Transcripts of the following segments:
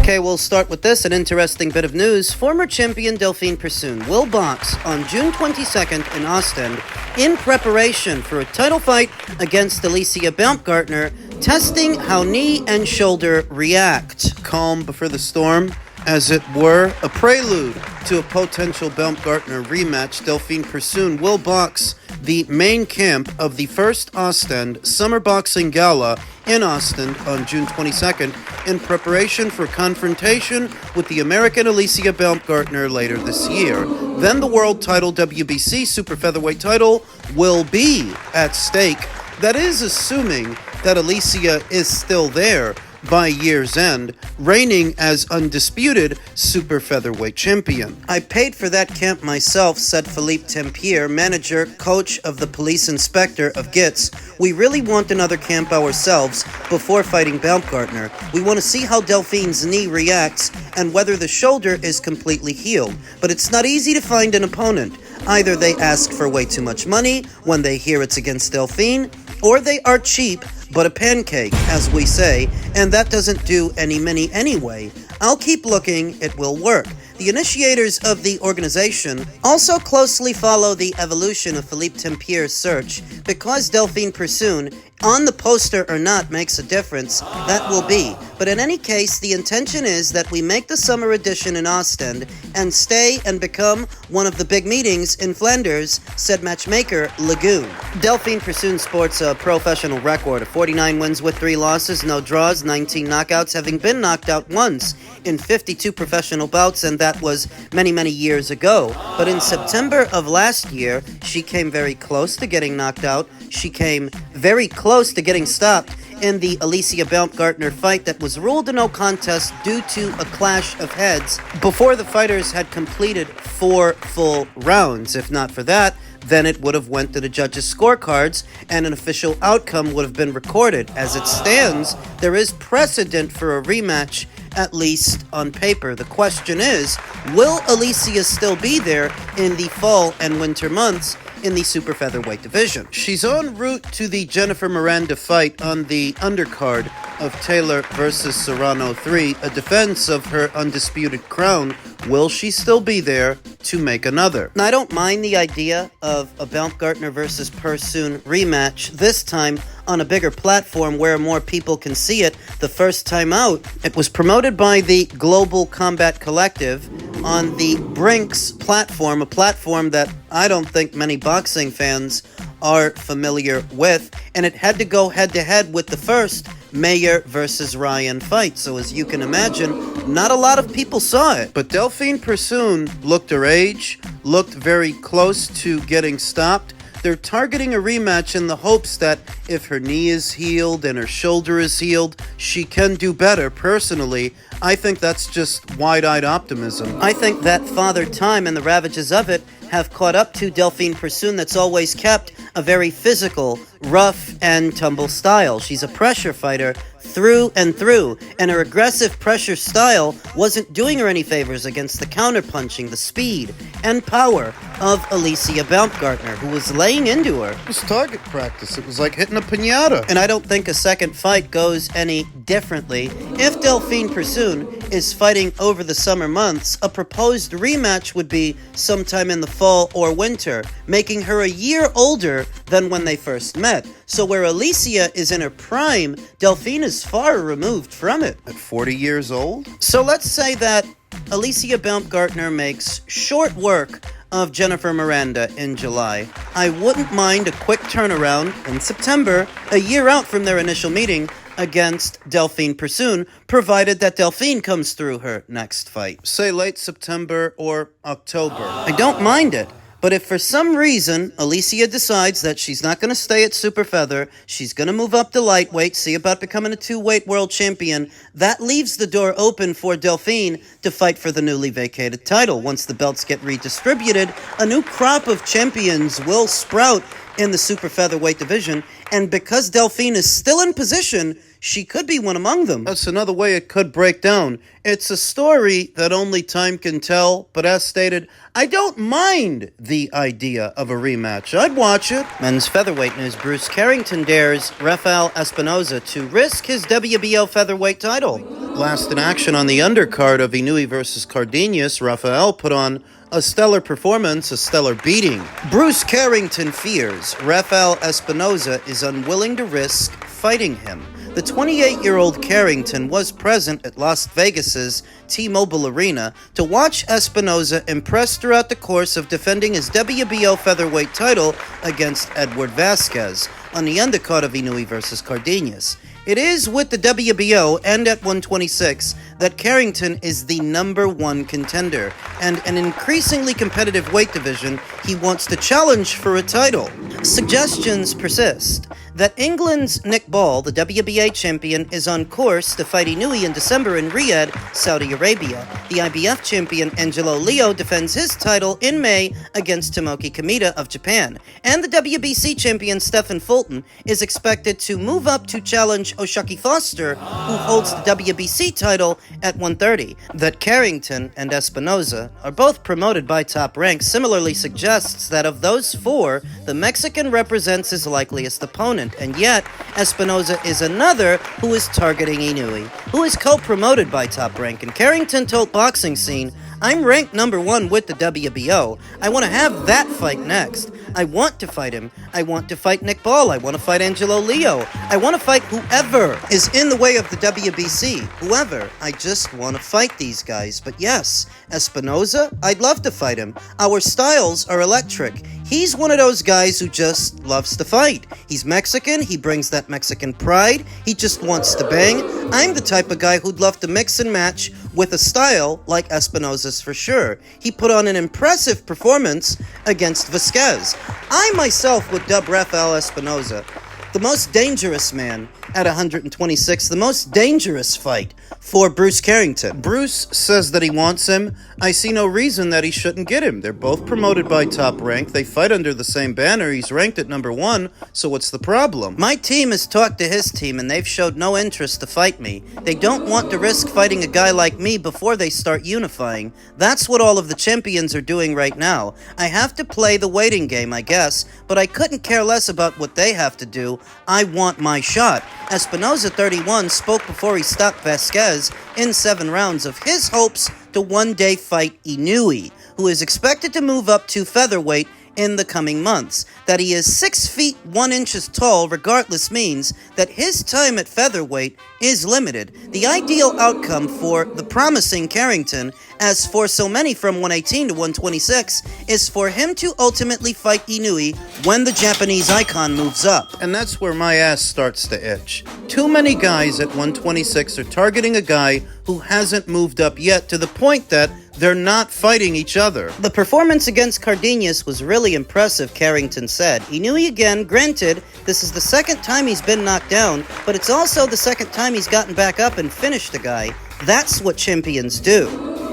Okay, we'll start with this, an interesting bit of news. Former champion Delfine Persoon will box on June 22nd in Ostend in preparation for a title fight against Alicia Baumgardner, testing how knee and shoulder react. Calm before the storm, as it were, a prelude to a potential Baumgardner rematch. Delfine Persoon will box the main camp of the first Ostend Summer Boxing Gala in Ostend on June 22nd in preparation for confrontation with the American Alicia Baumgardner later this year. Then the world title WBC super featherweight title will be at stake. That is assuming that Alicia is still there by year's end, reigning as undisputed super featherweight champion. I paid for that camp myself, said Philippe Tempier, manager, coach of the police inspector of GITS. We really want another camp ourselves before fighting Baumgardner. We want to see how Delphine's knee reacts and whether the shoulder is completely healed. But it's not easy to find an opponent. Either they ask for way too much money when they hear it's against Delfine, or they are cheap but a pancake, as we say, and that doesn't do any money anyway. I'll keep looking, it will work. The initiators of the organization also closely follow the evolution of Philippe Tempier's search. Because Delfine Persoon, on the poster or not, makes a difference, that will be. But in any case, the intention is that we make the summer edition in Ostend and stay and become one of the big meetings in Flanders, said matchmaker Lagoon. Delfine Persoon sports a professional record of 49 wins with 3 losses, no draws, 19 knockouts, having been knocked out once in 52 professional bouts, and that was many, many years ago. But in September of last year, she came very close to getting knocked out. She came very close to getting stopped in the Alicia Baumgardner fight that was ruled a no contest due to a clash of heads before the fighters had completed 4 full rounds. If not for that, then it would have went to the judges' scorecards and an official outcome would have been recorded. As it stands, there is precedent for a rematch, at least on paper. The question is, will Alicia still be there in the fall and winter months in the super featherweight division? She's en route to the Jennifer Miranda fight on the undercard of Taylor versus Serrano 3, a defense of her undisputed crown. Will she still be there to make another? Now, I don't mind the idea of a Baumgardner versus Persoon rematch, this time on a bigger platform where more people can see it. The first time out, it was promoted by the Global Combat Collective on the Brinks platform, a platform that I don't think many boxing fans are familiar with, and it had to go head-to-head with the first Mayer versus Ryan fight. So as you can imagine, not a lot of people saw it. But Delfine Persoon looked her age, looked very close to getting stopped. They're targeting a rematch in the hopes that if her knee is healed and her shoulder is healed, she can do better. Personally, I think that's just wide-eyed optimism. I think that Father Time and the ravages of it have caught up to Delfine Persoon, that's always kept a very physical, rough and tumble style. She's a pressure fighter through and through, and her aggressive pressure style wasn't doing her any favors against the counterpunching, the speed and power of Alicia Baumgardner, who was laying into her. It was target practice. It was like hitting a piñata. And I don't think a second fight goes any differently. If Delfine Persoon is fighting over the summer months, a proposed rematch would be sometime in the fall or winter, making her a year older than when they first met. So where Alicia is in her prime, Delfine is far removed from it. At 40 years old? So let's say that Alicia Baumgardner makes short work of Jennifer Miranda in July. I wouldn't mind a quick turnaround in September, a year out from their initial meeting, against Delfine Persoon, provided that Delfine comes through her next fight. Say late September or October. I don't mind it. But if for some reason Alicia decides that she's not going to stay at super feather, she's going to move up to lightweight, see about becoming a two-weight world champion, that leaves the door open for Delfine to fight for the newly vacated title. Once the belts get redistributed, a new crop of champions will sprout in the super featherweight division, and because Delfine is still in position, she could be one among them. That's another way it could break down. It's a story that only time can tell, but as stated, I don't mind the idea of a rematch. I'd watch it. Men's featherweight news. Bruce Carrington dares Rafael Espinoza to risk his WBO featherweight title. Last in action on the undercard of Inoue versus Cardenas, Rafael put on a stellar performance, a stellar beating. Bruce Carrington fears Rafael Espinoza is unwilling to risk fighting him. The 28-year-old Carrington was present at Las Vegas's T-Mobile Arena to watch Espinoza impress throughout the course of defending his WBO featherweight title against Edward Vasquez on the undercard of Inoue versus Cardenas. It is with the WBO and at 126 that Carrington is the #1 contender, and an increasingly competitive weight division he wants to challenge for a title. Suggestions persist that England's Nick Ball, the WBA champion, is on course to fight Inoue in December in Riyadh, Saudi Arabia. The IBF champion Angelo Leo defends his title in May against Tomoki Kamita of Japan, and the WBC champion Stephen Fulton is expected to move up to challenge O'Shaquie Foster, who holds the WBC title at 130. That Carrington and Espinoza are both promoted by Top Rank similarly suggests that of those four, the Mexican represents his likeliest opponent, and yet Espinoza is another who is targeting Inoue, who is co-promoted by Top Rank. And Carrington told Boxing Scene, "I'm ranked #1 with the WBO. I want to have that fight next. I want to fight him. I want to fight Nick Ball. I want to fight Angelo Leo. I want to fight whoever is in the way of the WBC. Whoever. I just want to fight these guys. But yes, Espinoza, I'd love to fight him. Our styles are electric. He's one of those guys who just loves to fight. He's Mexican. He brings that Mexican pride. He just wants to bang. I'm the type of guy who'd love to mix and match with a style like Espinoza's for sure. He put on an impressive performance against Vasquez. I myself would dub Rafael Espinoza the most dangerous man at 126, the most dangerous fight for Bruce Carrington. Bruce says that he wants him. I see no reason that he shouldn't get him. They're both promoted by Top Rank. They fight under the same banner. He's ranked at #1, so what's the problem? My team has talked to his team, and they've showed no interest to fight me. They don't want to risk fighting a guy like me before they start unifying. That's what all of the champions are doing right now. I have to play the waiting game, I guess, but I couldn't care less about what they have to do. I want my shot. Espinoza, 31, spoke before he stopped Vasquez in 7 rounds of his hopes to one day fight Inoue, who is expected to move up to featherweight in the coming months. That he is 6 feet 1 inches tall regardless means that his time at featherweight is limited. The ideal outcome for the promising Carrington, as for so many from 118 to 126, is for him to ultimately fight Inoue when the Japanese icon moves up. And that's where my ass starts to itch. Too many guys at 126 are targeting a guy who hasn't moved up yet, to the point that they're not fighting each other. The performance against Cardenas was really impressive, Carrington said. Inoue again, granted, this is the second time he's been knocked down, but it's also the second time he's gotten back up and finished a guy. That's what champions do.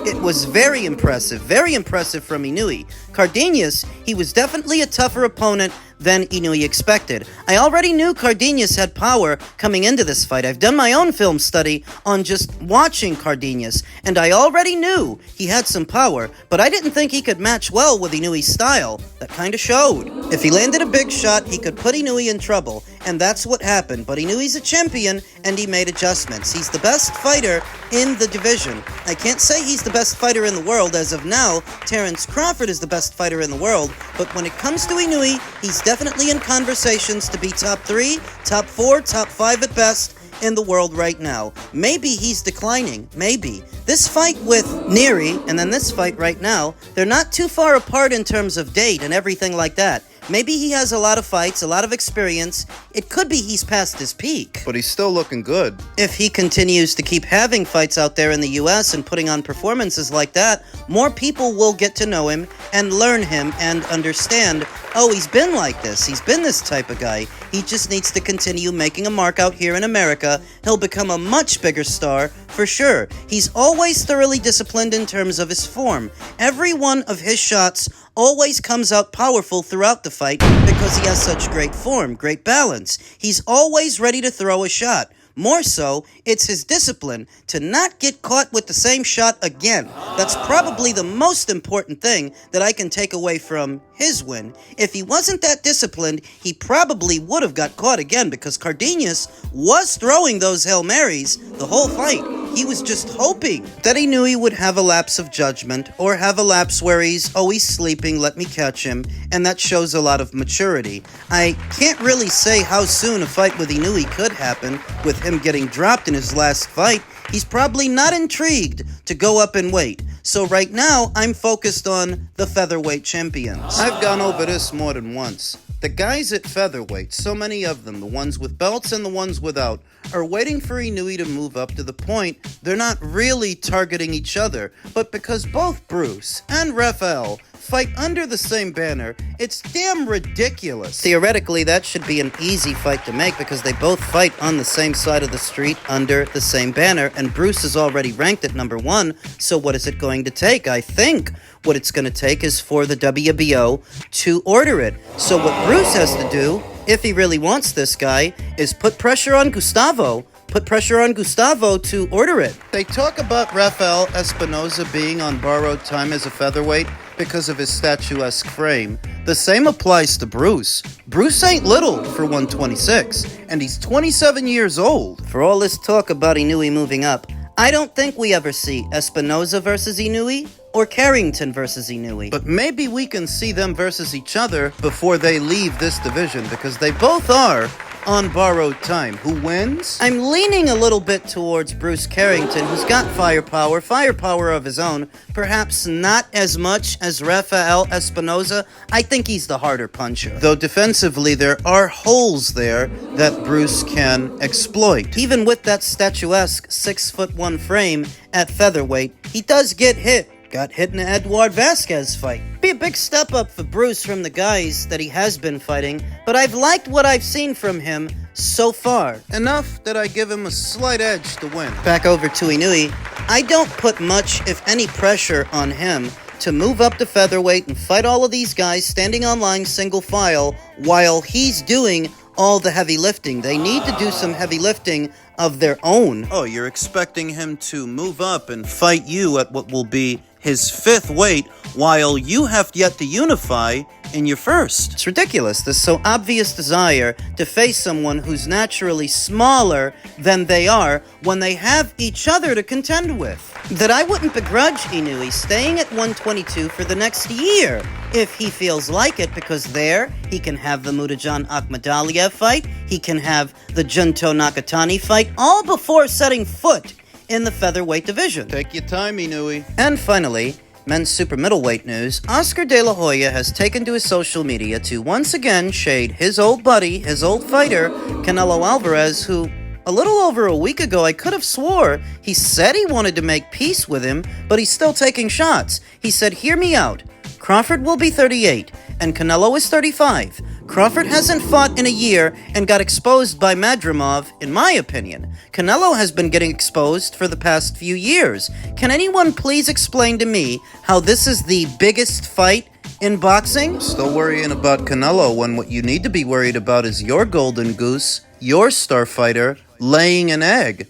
It was very impressive from Inoue. Cardenas, he was definitely a tougher opponent than Inoue expected. I already knew Cardenas had power coming into this fight. I've done my own film study on just watching Cardenas, and I already knew he had some power, but I didn't think he could match well with Inoue's style. That kinda showed. If he landed a big shot, he could put Inoue in trouble, and that's what happened. But Inoue's a champion, and he made adjustments. He's the best fighter in the division. I can't say he's the best fighter in the world. As of now, Terrence Crawford is the best fighter in the world, but when it comes to Inoue, he's definitely in conversations to be top 3, top 4, top 5 at best in the world right now. Maybe he's declining, maybe. This fight with Neary and then this fight right now, they're not too far apart in terms of date and everything like that. Maybe he has a lot of fights, a lot of experience. It could be he's past his peak. But he's still looking good. If he continues to keep having fights out there in the US and putting on performances like that, more people will get to know him and learn him and understand, oh, he's been like this. He's been this type of guy. He just needs to continue making a mark out here in America. He'll become a much bigger star for sure. He's always thoroughly disciplined in terms of his form. Every one of his shots always comes out powerful throughout the fight because he has such great form, great balance. He's always ready to throw a shot. More so, it's his discipline to not get caught with the same shot again. That's probably the most important thing that I can take away from his win. If he wasn't that disciplined, he probably would have got caught again because Cardenas was throwing those Hail Marys the whole fight. He was just hoping that he knew he would have a lapse of judgment or have a lapse where he's sleeping, let me catch him, and that shows a lot of maturity. I can't really say how soon a fight with Inoue could happen with him getting dropped in his last fight. He's probably not intrigued to go up in weight. So right now, I'm focused on the featherweight champions. I've gone over this more than once. The guys at featherweight, so many of them, the ones with belts and the ones without, are waiting for Inoue to move up to the point they're not really targeting each other, but because both Bruce and Rafael fight under the same banner, it's damn ridiculous. Theoretically, that should be an easy fight to make because they both fight on the same side of the street under the same banner, and Bruce is already ranked at number 1, so what is it going to take? I think what it's going to take is for the WBO to order it. So what Bruce has to do, if he really wants this guy, is put pressure on Gustavo. Put pressure on Gustavo to order it. They talk about Rafael Espinoza being on borrowed time as a featherweight because of his statuesque frame. The same applies to Bruce. Bruce ain't little for 126, and he's 27 years old. For all this talk about Inoue moving up, I don't think we ever see Espinoza versus Inoue or Carrington versus Inoue. But maybe we can see them versus each other before they leave this division because they both are on borrowed time. Who wins? I'm leaning a little bit towards Bruce Carrington, who's got firepower of his own. Perhaps not as much as Rafael Espinoza. I think he's the harder puncher. Though defensively, there are holes there that Bruce can exploit. Even with that statuesque 6'1" frame at featherweight, he does get hit. Got hit in the Edward Vasquez fight. Be a big step up for Bruce from the guys that he has been fighting, but I've liked what I've seen from him so far. Enough that I give him a slight edge to win. Back over to Inoue. I don't put much, if any, pressure on him to move up to featherweight and fight all of these guys standing on line single file while he's doing all the heavy lifting. They need to do some heavy lifting of their own. Oh, you're expecting him to move up and fight you at what will be his 5th weight, while you have yet to unify in your 1st. It's ridiculous, this so obvious desire to face someone who's naturally smaller than they are when they have each other to contend with. That I wouldn't begrudge Inoue staying at 122 for the next year, if he feels like it, because there, he can have the Mudajan Akhmadaliev fight, he can have the Junto Nakatani fight, all before setting foot in the featherweight division. Take your time, Inoue. And finally, men's super middleweight news. Oscar De La Hoya has taken to his social media to once again shade his old buddy, his old fighter, Canelo Alvarez, who a little over a week ago I could have swore he said he wanted to make peace with him, but he's still taking shots. He said, "Hear me out. Crawford will be 38, and Canelo is 35. Crawford hasn't fought in a year and got exposed by Madrimov, in my opinion. Canelo has been getting exposed for the past few years. Can anyone please explain to me how this is the biggest fight in boxing?" Still worrying about Canelo when what you need to be worried about is your golden goose, your star fighter, laying an egg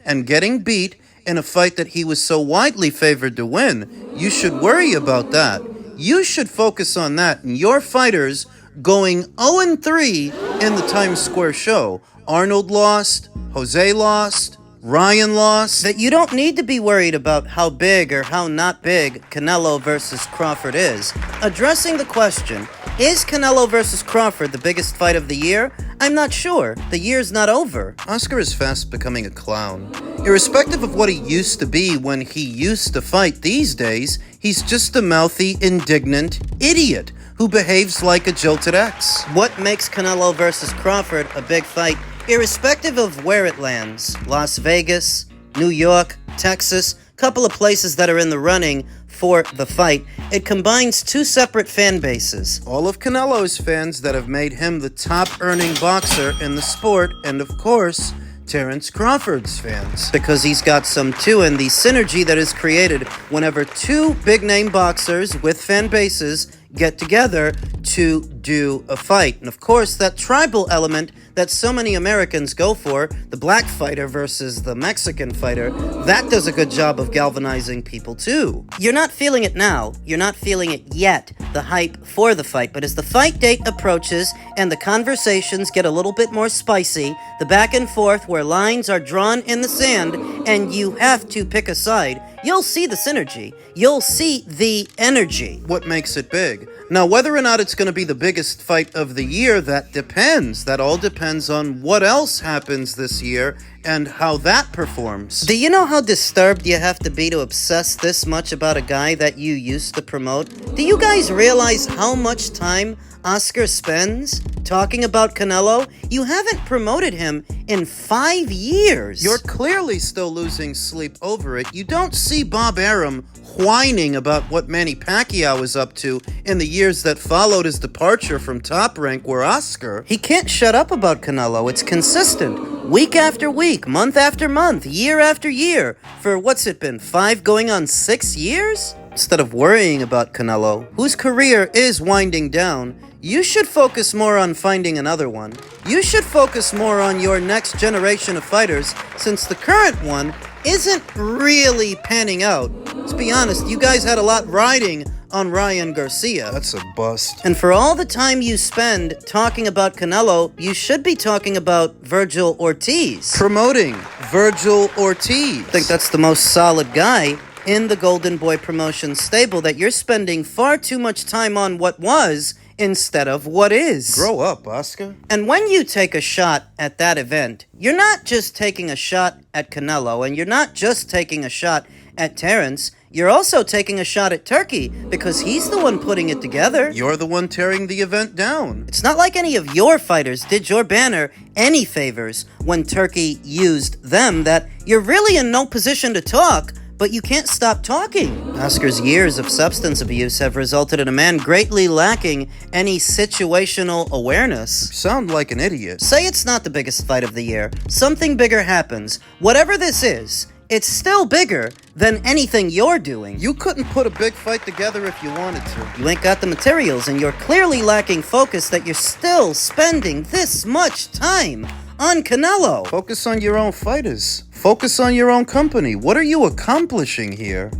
and getting beat in a fight that he was so widely favored to win. You should worry about that. You should focus on that and your fighters going 0-3 in the Times Square show. Arnold lost, Jose lost, Ryan lost. That you don't need to be worried about how big or how not big Canelo versus Crawford is. Addressing the question, is Canelo versus Crawford the biggest fight of the year? I'm not sure. The year's not over. Oscar is fast becoming a clown. Irrespective of what he used to be when he used to fight these days, he's just a mouthy, indignant idiot who behaves like a jilted ex. What makes Canelo versus Crawford a big fight, irrespective of where it lands? Las Vegas, New York, Texas, couple of places that are in the running for the fight. It combines two separate fan bases. All of Canelo's fans that have made him the top-earning boxer in the sport, and of course, Terence Crawford's fans. Because he's got some too, and the synergy that is created whenever two big-name boxers with fan bases get together to do a fight. And of course, that tribal element that so many Americans go for, the black fighter versus the Mexican fighter, that does a good job of galvanizing people too. You're not feeling it now. You're not feeling it yet, the hype for the fight. But as the fight date approaches and the conversations get a little bit more spicy, the back and forth where lines are drawn in the sand and you have to pick a side, you'll see the synergy. You'll see the energy. What makes it big? Now, whether or not it's going to be the biggest fight of the year, that depends. That all depends on what else happens this year and how that performs. Do you know how disturbed you have to be to obsess this much about a guy that you used to promote? Do you guys realize how much time Oscar spends talking about Canelo? You haven't promoted him in 5 years. You're clearly still losing sleep over it. You don't see Bob Arum whining about what Manny Pacquiao was up to in the years that followed his departure from Top Rank, where Oscar... He can't shut up about Canelo. It's consistent. Week after week, month after month, year after year. For what's it been, 5 going on 6 years? Instead of worrying about Canelo, whose career is winding down, you should focus more on finding another one. You should focus more on your next generation of fighters, since the current one isn't really panning out. Let's be honest, you guys had a lot riding on Ryan Garcia. That's a bust. And for all the time you spend talking about Canelo, you should be talking about Virgil Ortiz. Promoting Virgil Ortiz. I think that's the most solid guy in the Golden Boy promotion stable, that you're spending far too much time on what was instead of what is. Grow up, Oscar. And when you take a shot at that event, you're not just taking a shot at Canelo, and you're not just taking a shot at Terence, you're also taking a shot at Turkey, because he's the one putting it together. You're the one tearing the event down. It's not like any of your fighters did your banner any favors when Turkey used them, that you're really in no position to talk, but you can't stop talking. Oscar's years of substance abuse have resulted in a man greatly lacking any situational awareness. Sound like an idiot. Say it's not the biggest fight of the year. Something bigger happens. Whatever this is, it's still bigger than anything you're doing. You couldn't put a big fight together if you wanted to. You ain't got the materials, and you're clearly lacking focus that you're still spending this much time on Canelo. Focus on your own fighters. Focus on your own company. What are you accomplishing here?